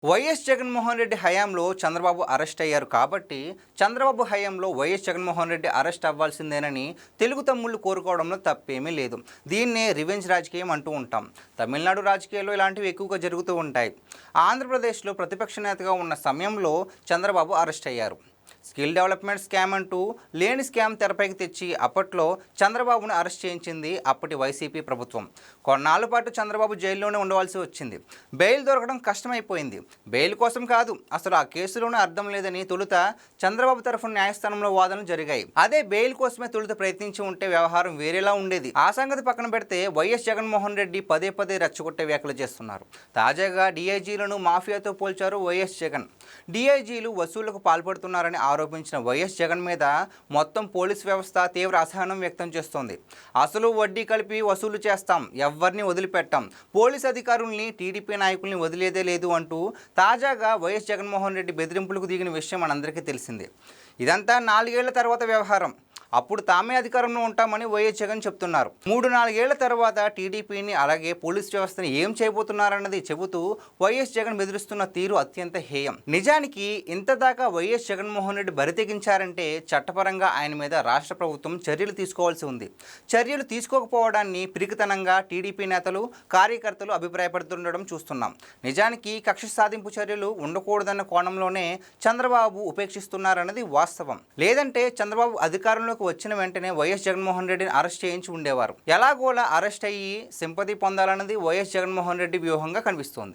YS Jaganmohan Reddy హయాంలో Chandrababu arrest అయ్యారు కాబట్టి చంద్రబాబు హయాంలో వైఎస్ జగన్మోహన్ రెడ్డి అరెస్ట్ అవ్వాల్సిందేనని తెలుగు తమ్ముళ్ళు కోరుకోవడంలో తప్పేమీ లేదు. దీన్నే రివెంజ్ రాజకీయం అంటూ ఉంటాం. తమిళనాడు రాజకీయాల్లో ఇలాంటివి ఎక్కువగా జరుగుతూ ఉంటాయి. ఆంధ్రప్రదేశ్లో ప్రతిపక్ష నేతగా ఉన్న సమయంలో చంద్రబాబు అరెస్ట్ అయ్యారు. స్కిల్ డెవలప్మెంట్ స్కామ్ అంటూ లేని స్కామ్ తెరపైకి తెచ్చి అప్పట్లో చంద్రబాబును అరెస్ట్ చేయించింది అప్పటి వైసీపీ ప్రభుత్వం. కొన్నాళ్ళ పాటు చంద్రబాబు జైల్లోనే ఉండవలసి వచ్చింది. బెయిల్ దొరకడం కష్టమైపోయింది. బెయిల్ కోసం కాదు, అసలు ఆ కేసులోనే అర్థం లేదని తొలుత చంద్రబాబు తరఫున న్యాయస్థానంలో వాదనలు జరిగాయి. అదే బెయిల్ కోసమే తొలుత ప్రయత్నించి ఉంటే వ్యవహారం వేరేలా ఉండేది. ఆ సంగతి పక్కన పెడితే వైఎస్ జగన్మోహన్ రెడ్డి పదే పదే రెచ్చగొట్టే వ్యాఖ్యలు చేస్తున్నారు. తాజాగా డీఐజీలను మాఫియాతో పోల్చారు వైఎస్ జగన్. డీఐజీలు వసూళ్లకు పాల్పడుతున్నారని ఆరోపించిన వైఎస్ జగన్ మీద మొత్తం పోలీసు వ్యవస్థ తీవ్ర అసహనం వ్యక్తం చేస్తోంది. అసలు వడ్డీ కలిపి వసూలు చేస్తాం, ఎవరిని వదిలిపెట్టాం, పోలీసు అధికారుల్ని టీడీపీ నాయకుల్ని వదిలేదే లేదు అంటూ తాజాగా వైఎస్ జగన్మోహన్ రెడ్డి బెదిరింపులకు దిగిన విషయం మనందరికీ తెలిసిందే. ఇదంతా 4 ఏళ్ల తర్వాత వ్యవహారం. అప్పుడు తామే అధికారంలో ఉంటామని వైఎస్ జగన్ చెప్తున్నారు. 3-4 ఏళ్ల తర్వాత టీడీపీని అలాగే పోలీస్ వ్యవస్థని ఏం చేయబోతున్నారన్నది చెబుతూ వైఎస్ జగన్ బెదిరిస్తున్న తీరు అత్యంత హేయం. నిజానికి ఇంతదాకా వైఎస్ జగన్మోహన్ రెడ్డి బరితెగించారంటే చట్టపరంగా ఆయన మీద రాష్ట్ర ప్రభుత్వం చర్యలు తీసుకోవాల్సి ఉంది. చర్యలు తీసుకోకపోవడాన్ని పిరికితనంగా టీడీపీ నేతలు, కార్యకర్తలు అభిప్రాయపడుతుండడం చూస్తున్నాం. నిజానికి కక్ష సాధింపు చర్యలు ఉండకూడదన్న కోణంలోనే చంద్రబాబు ఉపేక్షిస్తున్నారన్నది వాస్తవం. లేదంటే చంద్రబాబు అధికారంలో వచ్చిన వెంటనే వైఎస్ జగన్మోహన్ రెడ్డిని అరెస్ట్ చేయించి ఉండేవారు. ఎలాగోలా అరెస్ట్ అయ్యి సింపతి పొందాలన్నది వైఎస్ జగన్మోహన్ రెడ్డి వ్యూహంగా కనిపిస్తోంది.